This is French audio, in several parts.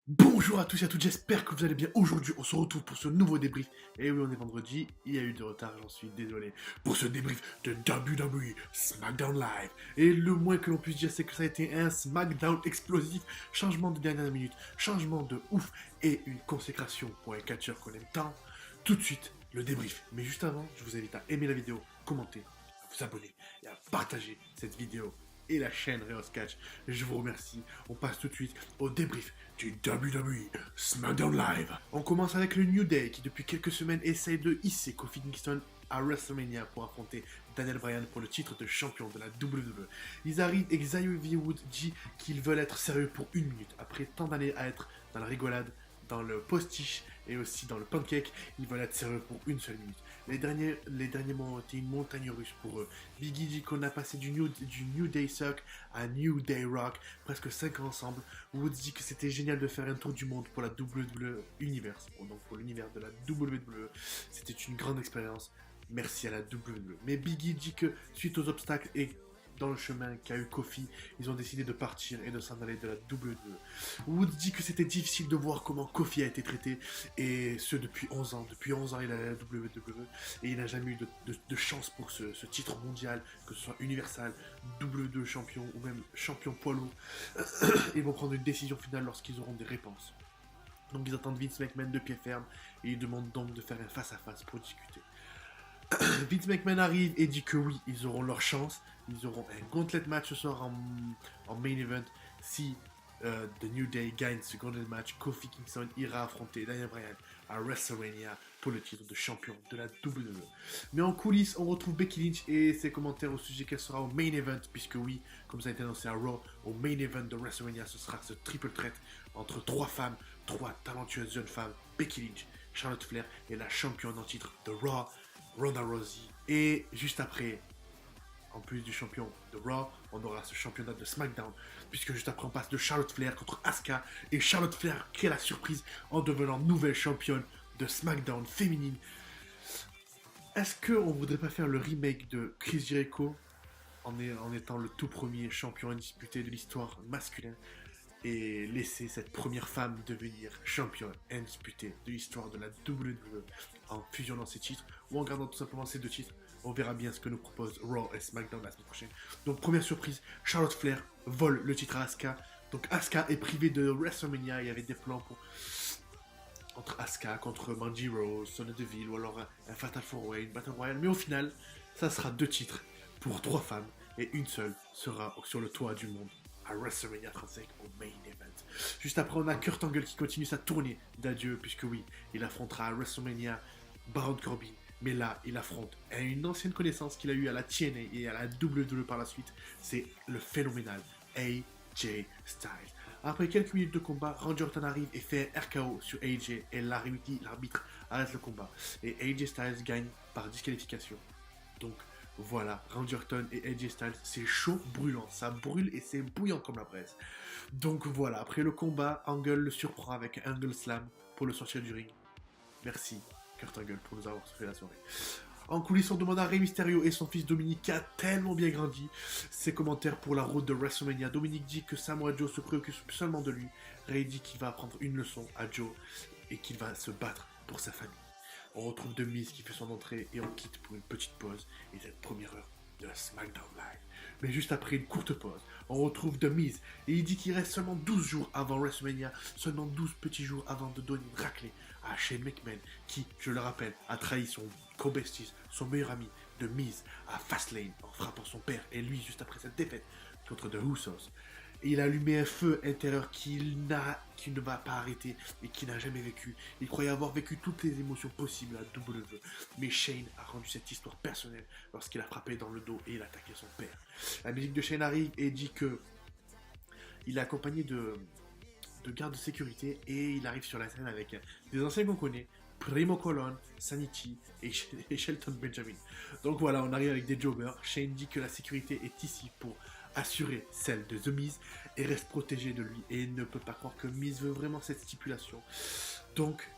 Bonjour à tous et à toutes, j'espère que vous allez bien. Aujourd'hui, on se retrouve pour ce nouveau débrief. Et oui, on est vendredi, il y a eu de retard, j'en suis désolé. Pour ce débrief de WWE SmackDown Live. Et le moins que l'on puisse dire, c'est que ça a été un SmackDown explosif. Changement de dernière minute, changement de ouf et une consécration pour un catcheur qu'on aime tant. Tout de suite, le débrief. Mais juste avant, je vous invite à aimer la vidéo, commenter, à vous abonner et à partager cette vidéo et la chaîne Reos Catch. Je vous remercie. On passe tout de suite au débrief du WWE SmackDown Live. On commence avec le New Day qui depuis quelques semaines essaye de hisser Kofi Kingston à WrestleMania pour affronter Daniel Bryan pour le titre de champion de la WWE. Ils arrivent et Xavier Woods dit qu'ils veulent être sérieux pour une minute. Après tant d'années à être dans la rigolade, dans le postiche et aussi dans le pancake, ils veulent être sérieux pour une seule minute. Les derniers mois ont été une montagne russe pour eux. Biggie dit qu'on a passé du New Day Suck à New Day Rock, presque 5 ans ensemble. Woods dit que c'était génial de faire un tour du monde pour la WWE Universe, donc pour l'univers de la WWE. C'était une grande expérience. Merci à la WWE. Mais Biggie dit que suite aux obstacles et dans le chemin qu'a eu Kofi, ils ont décidé de partir et de s'en aller de la WWE. Woods dit que c'était difficile de voir comment Kofi a été traité, et ce depuis 11 ans. Depuis 11 ans, il est à la WWE, et il n'a jamais eu de chance pour ce titre mondial, que ce soit Universal, WWE champion, ou même champion poids lourd. Ils vont prendre une décision finale lorsqu'ils auront des réponses. Donc ils attendent Vince McMahon de pied ferme, et ils demandent donc de faire un face-à-face pour discuter. Vince McMahon arrive et dit que oui, ils auront leur chance. Ils auront un gauntlet match ce soir en main event. Si The New Day gagne ce gauntlet match, Kofi Kingston ira affronter Daniel Bryan à WrestleMania pour le titre de champion de la WWE. Mais en coulisses, on retrouve Becky Lynch et ses commentaires au sujet qu'elle sera au main event, puisque oui, comme ça a été annoncé à Raw, au main event de WrestleMania, ce sera ce triple threat entre trois femmes, trois talentueuses jeunes femmes, Becky Lynch, Charlotte Flair et la championne en titre de Raw, Ronda Rousey. Et juste après, en plus du champion de Raw, on aura ce championnat de SmackDown, puisque juste après on passe de Charlotte Flair contre Asuka, et Charlotte Flair crée la surprise en devenant nouvelle championne de SmackDown féminine. Est-ce qu'on voudrait pas faire le remake de Chris Jericho en étant le tout premier champion indisputé de l'histoire masculin et laisser cette première femme devenir championne indisputée de l'histoire de la WWE en fusionnant ses titres ou en gardant tout simplement ces deux titres? On verra bien ce que nous propose Raw et SmackDown la semaine prochaine. Donc première surprise, Charlotte Flair vole le titre à Asuka. Donc Asuka est privée de WrestleMania. Il y avait des plans pour entre Asuka contre Mandy Rose, Sonya Deville ou alors un Fatal 4-Way, une Battle Royale. Mais au final, ça sera deux titres pour trois femmes et une seule sera sur le toit du monde à WrestleMania 35 au main event. Juste après, on a Kurt Angle qui continue sa tournée d'adieu, puisque oui, il affrontera à WrestleMania Baron Corbin. Mais là, il affronte une ancienne connaissance qu'il a eue à la TNA et à la WWE par la suite. C'est le phénoménal AJ Styles. Après quelques minutes de combat, Randy Orton arrive et fait un RKO sur AJ et l'arbitre arrête le combat. Et AJ Styles gagne par disqualification. Donc voilà, Randy Orton et AJ Styles, c'est chaud, brûlant. Ça brûle et c'est bouillant comme la braise. Donc voilà, après le combat, Angle le surprend avec un Angle Slam pour le sortir du ring. Merci, Kurt Angle, pour nous avoir fait la soirée. En coulisses, on demande à Rey Mysterio et son fils Dominique qui a tellement bien grandi. Ses commentaires pour la route de WrestleMania. Dominique dit que Samoa Joe se préoccupe seulement de lui. Rey dit qu'il va apprendre une leçon à Joe et qu'il va se battre pour sa famille. On retrouve The Miz qui fait son entrée et on quitte pour une petite pause et cette première heure de SmackDown Live. Mais juste après une courte pause, on retrouve The Miz et il dit qu'il reste seulement 12 jours avant WrestleMania, seulement 12 petits jours avant de donner une raclée à Shane McMahon qui, je le rappelle, a trahi son co-bestie, son meilleur ami, The Miz, à Fastlane en frappant son père et lui juste après cette défaite contre The Usos. Et il a allumé un feu intérieur qu'il ne va pas arrêter et qu'il n'a jamais vécu. Il croyait avoir vécu toutes les émotions possibles à WWE. Mais Shane a rendu cette histoire personnelle lorsqu'il a frappé dans le dos et il a attaqué son père. La musique de Shane arrive et dit que il est accompagné de gardes de sécurité et il arrive sur la scène avec des anciens qu'on connaît, Primo Colon, Sanity et Shelton Benjamin. Donc voilà, on arrive avec des jobbers. Shane dit que la sécurité est ici pour assurer celle de The Miz et reste protégé de lui. Et il ne peut pas croire que Miz veut vraiment cette stipulation. Donc,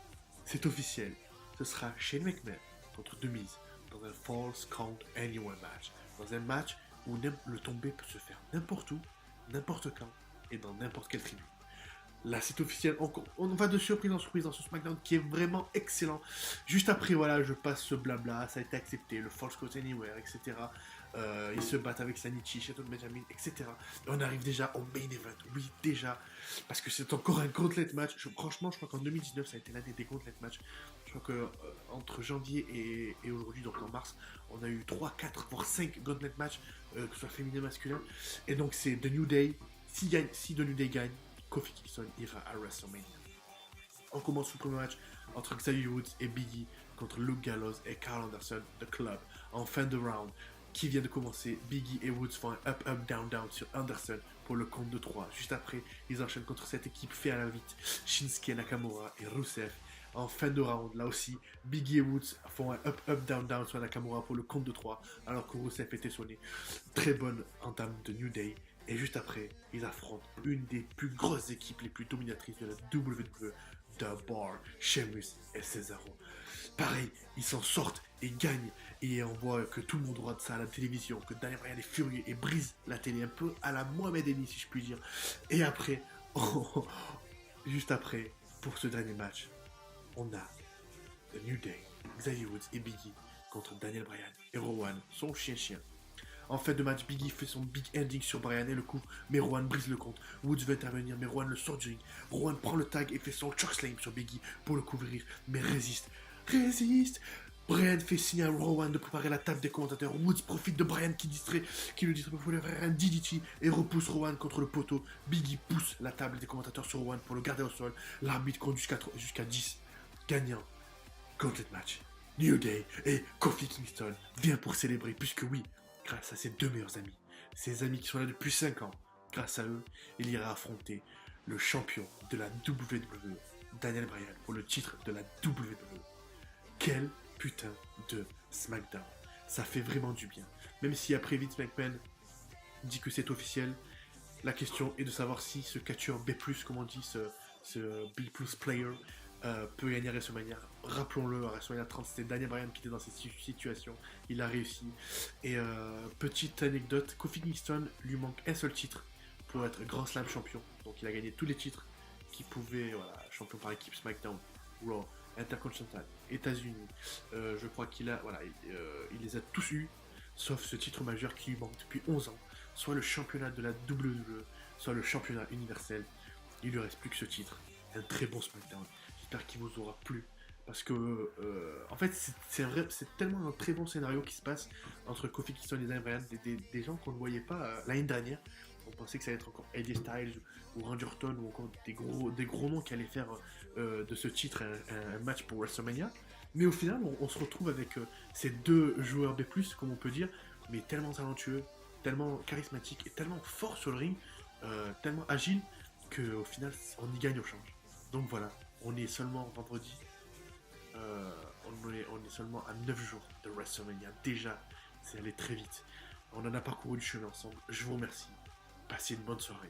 c'est officiel. Ce sera Shane McMahon contre The Miz dans un False Count Anywhere match. Dans un match où le tombé peut se faire n'importe où, n'importe quand et dans n'importe quelle tribu. Là, c'est officiel. On va de surprise en surprise dans ce SmackDown qui est vraiment excellent. Juste après, voilà, je passe ce blabla. Ça a été accepté. Le False Count Anywhere, etc. Ils se battent avec Sanichi, Shelton Benjamin, etc. Et on arrive déjà au main event. Oui, déjà. Parce que c'est encore un gauntlet match. Franchement, je crois qu'en 2019, ça a été l'année des gauntlet match. Je crois que entre janvier et aujourd'hui, donc en mars, on a eu 3, 4, voire 5 gauntlet match, que ce soit féminin, masculin. Et donc, c'est The New Day. Si The New Day gagne, Kofi Kingston ira à WrestleMania. On commence le premier match entre Xavier Woods et Biggie contre Luke Gallows et Carl Anderson, The Club. En fin de round, qui vient de commencer, Biggie et Woods font un up-up-down-down sur Anderson pour le compte de 3. Juste après, ils enchaînent contre cette équipe fait à la vite, Shinsuke Nakamura et Rusev. En fin de round, là aussi, Biggie et Woods font un up-up-down-down sur Nakamura pour le compte de 3, alors que Rusev était sonné. Très bonne entame de New Day. Et juste après, ils affrontent une des plus grosses équipes, les plus dominatrices de la WWE, The Bar, Sheamus et Cesaro. Pareil, ils s'en sortent et gagnent. Et on voit que tout le monde regarde ça à la télévision, que Daniel Bryan est furieux et brise la télé un peu à la Mohamed Ali, si je puis dire. Et après, juste après, pour ce dernier match, on a The New Day, Xavier Woods et Biggie contre Daniel Bryan et Rowan, son chien-chien. En fin de match, Biggie fait son big ending sur Bryan et le couvre, mais Rowan brise le compte. Woods veut intervenir, mais Rowan le sort du ring. Rowan prend le tag et fait son chokeslam sur Biggie pour le couvrir, mais résiste. Bryan fait signe à Rowan de préparer la table des commentateurs. Woods profite de Bryan qui le distrait pour lui faire un DDT et repousse Rowan contre le poteau. Biggie pousse la table des commentateurs sur Rowan pour le garder au sol. L'arbitre compte jusqu'à 10. Gagnant. Gauntlet match. New Day et Kofi Kingston vient pour célébrer, puisque oui, grâce à ses deux meilleurs amis, ses amis qui sont là depuis 5 ans, grâce à eux, il ira affronter le champion de la WWE, Daniel Bryan, pour le titre de la WWE. Quel putain de SmackDown. Ça fait vraiment du bien. Même si après Vince McMahon dit que c'est officiel, la question est de savoir si ce catcheur B+, comme on dit, ce B+ player, peut gagner à WrestleMania. Rappelons-le, à WrestleMania 30, c'était Daniel Bryan qui était dans cette situation. Il a réussi. Et petite anecdote, Kofi Kingston lui manque un seul titre pour être Grand Slam champion. Donc il a gagné tous les titres qu'il pouvait, voilà, champion par équipe, SmackDown, Raw, Intercontinental, États-Unis. Je crois qu'il a, voilà, il les a tous eus, sauf ce titre majeur qui lui manque depuis 11 ans, soit le championnat de la WWE, soit le championnat universel. Il lui reste plus que ce titre. Un très bon SmackDown. J'espère qu'il vous aura plu. Parce que, en fait, c'est tellement un très bon scénario qui se passe entre Kofi Kingston et Daniel Bryan, des gens qu'on ne voyait pas l'année dernière. On pensait que ça allait être encore AJ Styles ou Randy Orton ou encore des gros noms qui allaient faire de ce titre un match pour WrestleMania. Mais au final, on se retrouve avec ces deux joueurs B+, comme on peut dire, mais tellement talentueux, tellement charismatiques et tellement forts sur le ring, tellement agiles, qu'au final, on y gagne au change. Donc voilà, on est seulement vendredi, on est seulement à 9 jours de WrestleMania. Déjà, c'est allé très vite. On en a parcouru du chemin ensemble. Je vous remercie. Passez une bonne soirée.